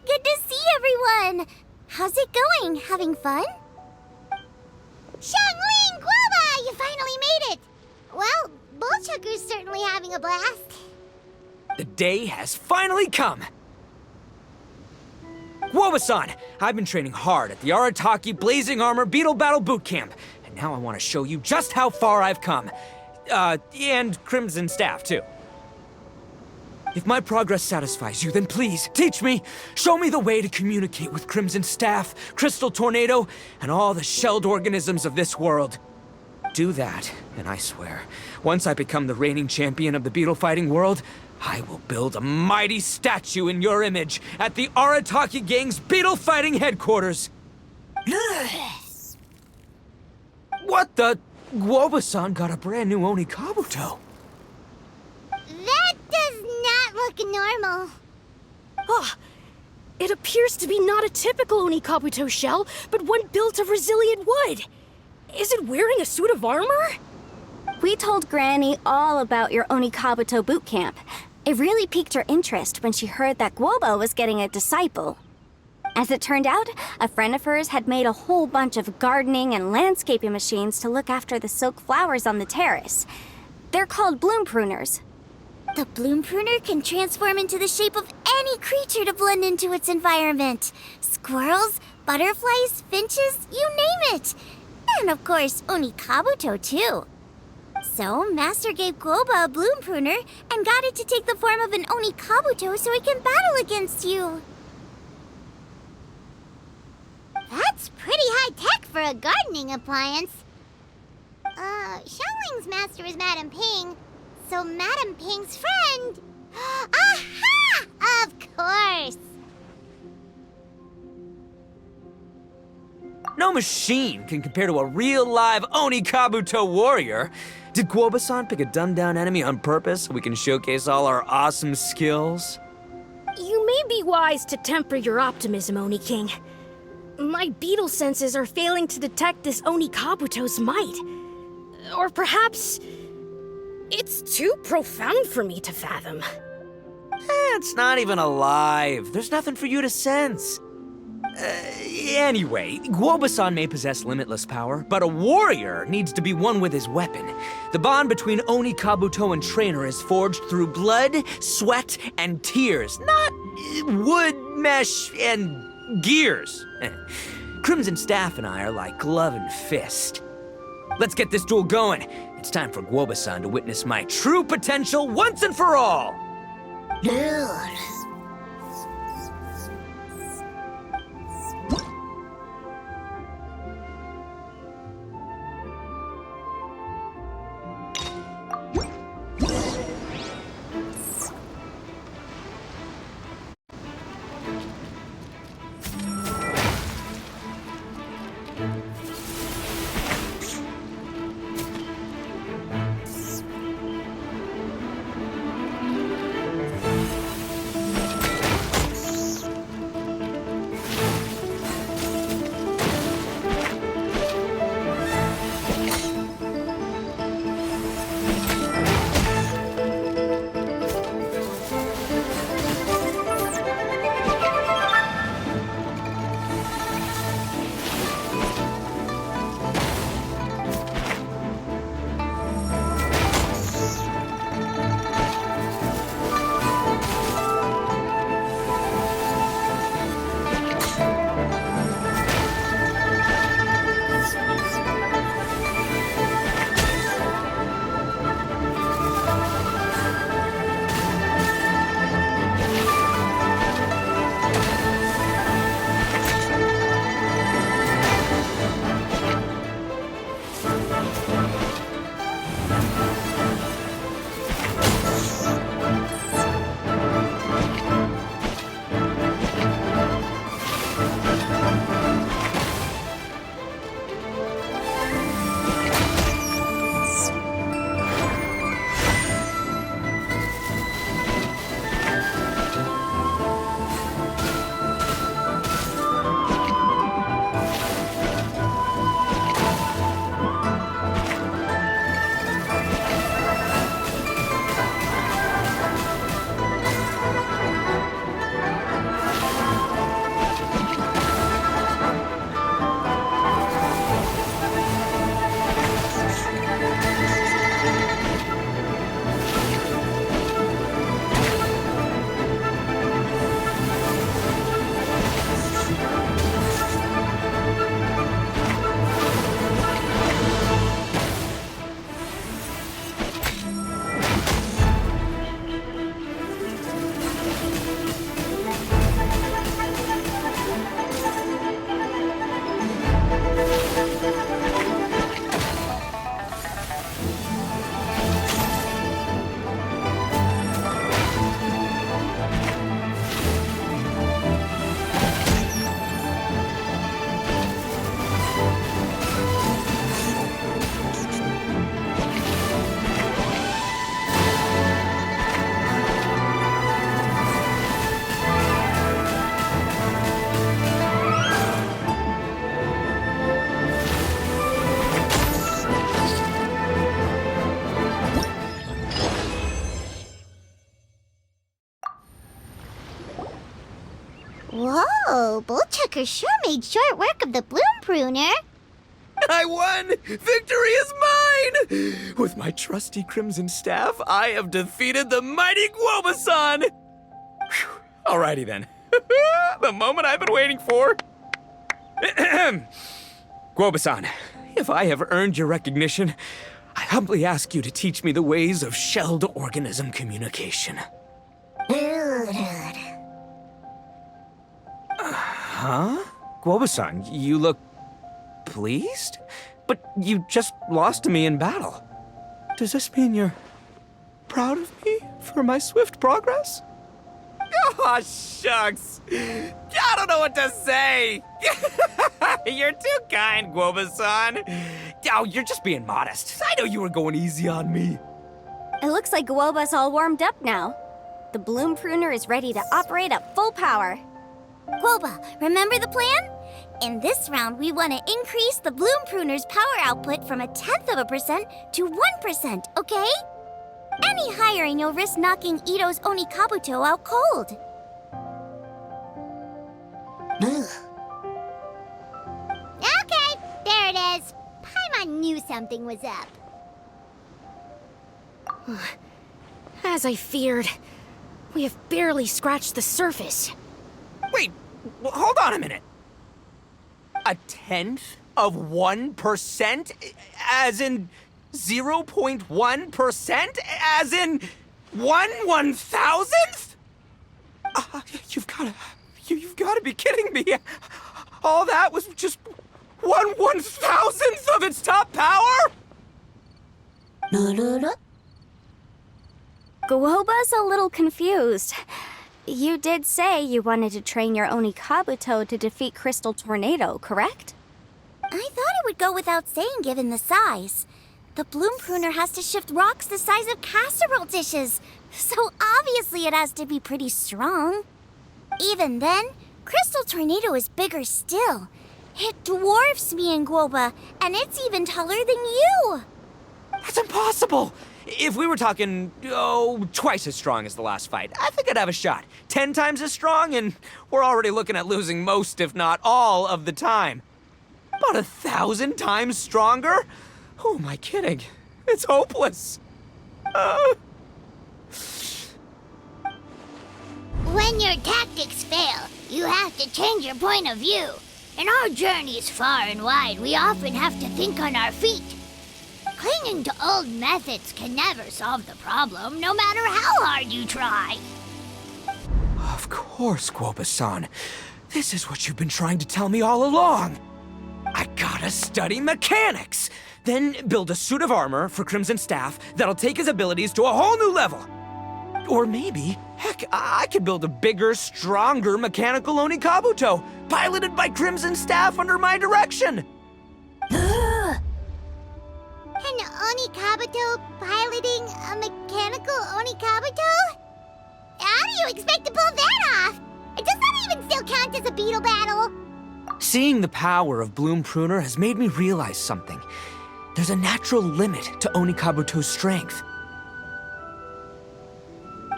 Good to see everyone! How's it going? Having fun? Xiangling Guava! You finally made it! Well, Bullchucker's certainly having a blast. The day has finally come! Guava-san! I've been training hard at the Arataki Blazing Armor Beetle Battle Boot Camp, and now I want to show you just how far I've come. And Crimson Staff, too. If my progress satisfies you, then please, teach me! Show me the way to communicate with Crimson Staff, Crystal Tornado, and all the shelled organisms of this world. Do that, and I swear, once I become the reigning champion of the beetle fighting world, I will build a mighty statue in your image at the Arataki Gang's beetle fighting headquarters. What the? Guava-san got a brand new Oni Kabuto. That does not look normal. Oh, it appears to be not a typical Oni Kabuto shell, but one built of resilient wood. Is it wearing a suit of armor? We told Granny all about your Oni Kabuto boot camp. It really piqued her interest when she heard that Guoba was getting a disciple. As it turned out, a friend of hers had made a whole bunch of gardening and landscaping machines to look after the silk flowers on the terrace. They're called bloom pruners. The bloom pruner can transform into the shape of any creature to blend into its environment. Squirrels, butterflies, finches, you name it. And of course, Oni Kabuto too. So, Master gave Guoba a bloom pruner and got it to take the form of an Oni Kabuto so it can battle against you. That's pretty high-tech for a gardening appliance. Xiangling's master is Madame Ping, so Madame Ping's friend... Aha! Of course! No machine can compare to a real live Oni Kabuto warrior. Did Guoba-san pick a dumbed-down enemy on purpose so we can showcase all our awesome skills? You may be wise to temper your optimism, Oni King. My beetle senses are failing to detect this Oni Kabuto's might. Or perhaps... it's too profound for me to fathom. It's not even alive. There's nothing for you to sense. Anyway, Guoba-san may possess limitless power, but a warrior needs to be one with his weapon. The bond between Oni Kabuto and trainer is forged through blood, sweat, and tears, not wood, mesh, and gears. Crimson Staff and I are like glove and fist. Let's get this duel going. It's time for Guoba-san to witness my true potential once and for all. Whoa, Bullchucker sure made short work of the Bloom Pruner. I won! Victory is mine! With my trusty Crimson Staff, I have defeated the mighty Guoba-san! Phew. Alrighty then. The moment I've been waiting for. Guoba-san, if I have earned your recognition, I humbly ask you to teach me the ways of shelled organism communication. Huh? Guoba-san, you look pleased? But you just lost to me in battle. Does this mean you're proud of me for my swift progress? Oh, shucks. I don't know what to say. You're too kind, Guoba-san. Oh, you're just being modest. I know you were going easy on me. It looks like Guoba's all warmed up now. The Bloom Pruner is ready to operate at full power. Guoba, remember the plan? In this round, we want to increase the Bloom Pruner's power output from 0.1% to 1%, okay? Any higher and you'll risk knocking Ito's Oni Kabuto out cold. Okay, there it is. Paimon knew something was up. As I feared, we have barely scratched the surface. Wait, hold on a minute. 0.1%? As in 0.1%? As in 1/1000th? You've gotta be kidding me. All that was just 1/1000th of its top power? Guoba's a little confused. You did say you wanted to train your Oni Kabuto to defeat Crystal Tornado, correct? I thought it would go without saying given the size. The Bloom Pruner has to shift rocks the size of casserole dishes, so obviously it has to be pretty strong. Even then, Crystal Tornado is bigger still. It dwarfs me and Guoba, and it's even taller than you. That's impossible! If we were talking, twice as strong as the last fight, I think I'd have a shot. 10 times as strong, and we're already looking at losing most, if not all, of the time. About 1,000 times stronger? Who am I kidding? It's hopeless. When your tactics fail, you have to change your point of view. In our journeys far and wide, we often have to think on our feet. Clinging to old methods can never solve the problem, no matter how hard you try. Of course, Guoba-san. This is what you've been trying to tell me all along. I gotta study mechanics, then build a suit of armor for Crimson Staff that'll take his abilities to a whole new level. Or maybe, heck, I could build a bigger, stronger mechanical Oni Kabuto, piloted by Crimson Staff under my direction. An Oni Kabuto piloting a mechanical Oni Kabuto? How do you expect to pull that off? Does that even still count as a beetle battle? Seeing the power of Bloom Pruner has made me realize something. There's a natural limit to Oni Kabuto's strength.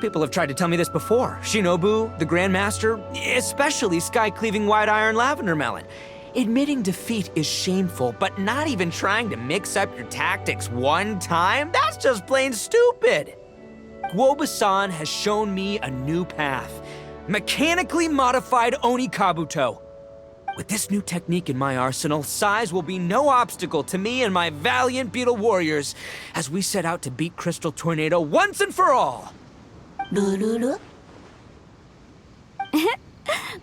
People have tried to tell me this before. Shinobu, the Grandmaster, especially Sky-Cleaving White Iron Lavender Melon. Admitting defeat is shameful, but not even trying to mix up your tactics one time? That's just plain stupid! Guoba-san has shown me a new path. Mechanically modified Oni Kabuto. With this new technique in my arsenal, size will be no obstacle to me and my valiant beetle warriors as we set out to beat Crystal Tornado once and for all!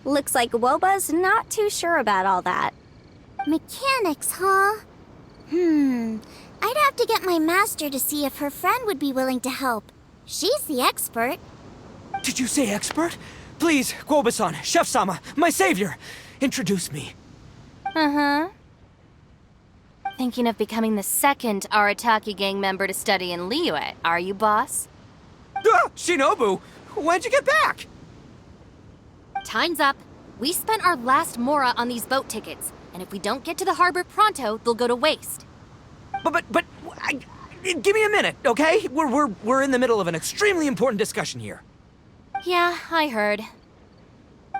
Looks like Guoba's not too sure about all that. Mechanics, huh? I'd have to get my master to see if her friend would be willing to help. She's the expert. Did you say expert? Please, Guoba-san, Chef-sama, my savior, introduce me. Uh-huh. Thinking of becoming the second Arataki gang member to study in Liyue, are you, boss? Shinobu, when'd you get back? Time's up. We spent our last mora on these boat tickets, and if we don't get to the harbor pronto, they'll go to waste. Give me a minute, okay? We're in the middle of an extremely important discussion here. Yeah, I heard.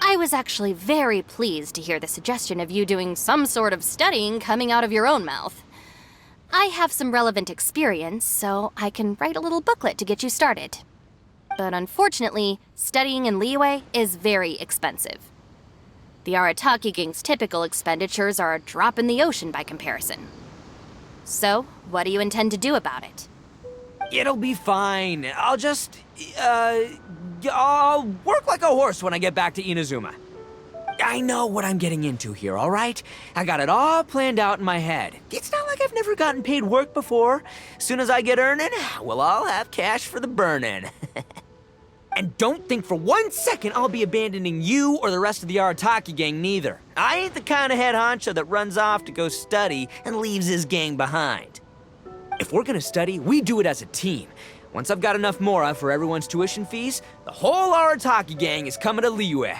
I was actually very pleased to hear the suggestion of you doing some sort of studying coming out of your own mouth. I have some relevant experience, so I can write a little booklet to get you started. But unfortunately, studying in Liyue is very expensive. The Arataki Gang's typical expenditures are a drop in the ocean by comparison. So, what do you intend to do about it? It'll be fine. I'll work like a horse when I get back to Inazuma. I know what I'm getting into here, all right? I got it all planned out in my head. It's not like I've never gotten paid work before. As soon as I get earning, we'll all have cash for the burning. And don't think for 1 second I'll be abandoning you or the rest of the Arataki gang neither. I ain't the kind of head honcho that runs off to go study and leaves his gang behind. If we're gonna study, we do it as a team. Once I've got enough mora for everyone's tuition fees, the whole Arataki gang is coming to Liyue.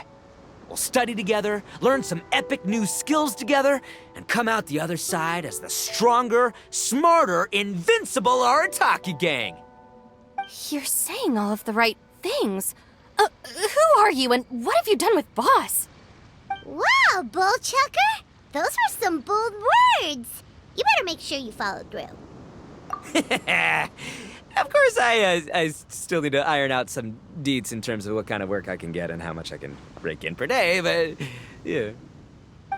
We'll study together, learn some epic new skills together, and come out the other side as the stronger, smarter, invincible Arataki gang. You're saying all of the right things. Who are you and what have you done with Boss? Wow, Bullchucker! Those were some bold words! You better make sure you follow through. Of course, I still need to iron out some deets in terms of what kind of work I can get and how much I can rake in per day, but yeah.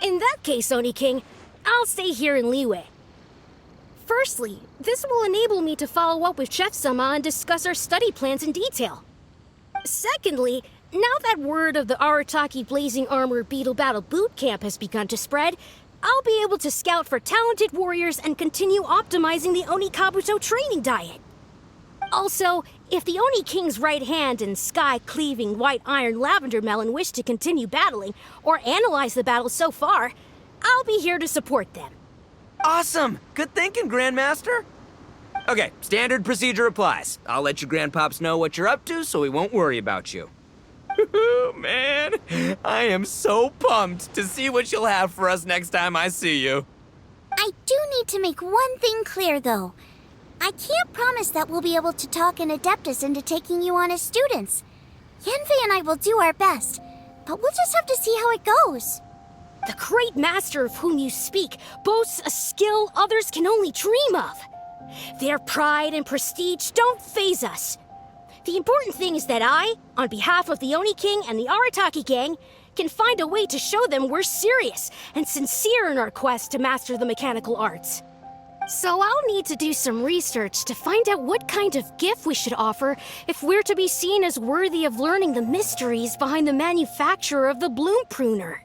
In that case, Oni King, I'll stay here in Liyue. Firstly, this will enable me to follow up with Chef-sama and discuss our study plans in detail. Secondly, now that word of the Arataki Blazing Armor Beetle Battle Boot Camp has begun to spread, I'll be able to scout for talented warriors and continue optimizing the Oni Kabuto training diet. Also, if the Oni King's right hand and sky-cleaving white iron lavender melon wish to continue battling or analyze the battle so far, I'll be here to support them. Awesome! Good thinking, Grandmaster! Okay, standard procedure applies. I'll let your grandpops know what you're up to so we won't worry about you. Man, I am so pumped to see what you'll have for us next time I see you. I do need to make one thing clear, though. I can't promise that we'll be able to talk an Adeptus into taking you on as students. Yanfei and I will do our best, but we'll just have to see how it goes. The great master of whom you speak boasts a skill others can only dream of. Their pride and prestige don't faze us. The important thing is that I, on behalf of the Oni King and the Arataki gang, can find a way to show them we're serious and sincere in our quest to master the mechanical arts. So I'll need to do some research to find out what kind of gift we should offer if we're to be seen as worthy of learning the mysteries behind the manufacture of the bloom pruner.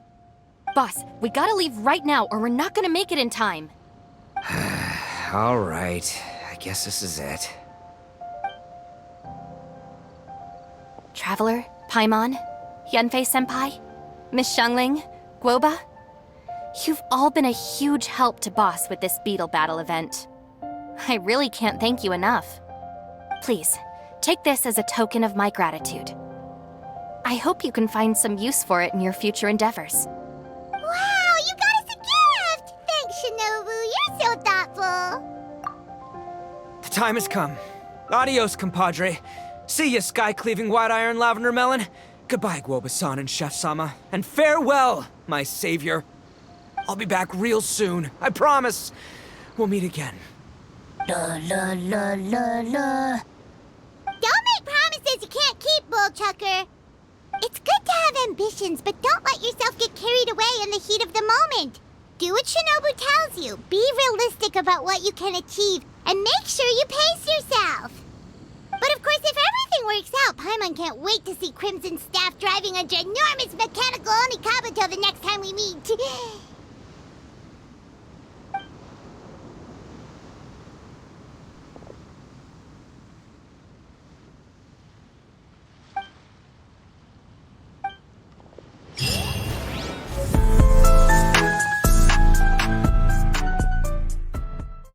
Boss, we gotta leave right now or we're not gonna make it in time. All right, I guess this is it. Traveler, Paimon, Yanfei-senpai, Miss Xiangling, Guoba, you've all been a huge help to Boss with this beetle battle event. I really can't thank you enough. Please, take this as a token of my gratitude. I hope you can find some use for it in your future endeavors. Wow, you got us a gift! Thanks, Shinobu. You're so thoughtful. The time has come. Adios, compadre. See ya, sky-cleaving white iron lavender melon. Goodbye, Guoba-san and Chef-sama. And farewell, my savior. I'll be back real soon, I promise. We'll meet again. La la la la la. Don't make promises you can't keep, Bullchucker. It's good to have ambitions, but don't let yourself get carried away in the heat of the moment. Do what Shinobu tells you. Be realistic about what you can achieve, and make sure you pace yourself. But of course, if everything works out, Paimon can't wait to see Crimson Staff driving a ginormous mechanical Oni Kabuto the next time we meet.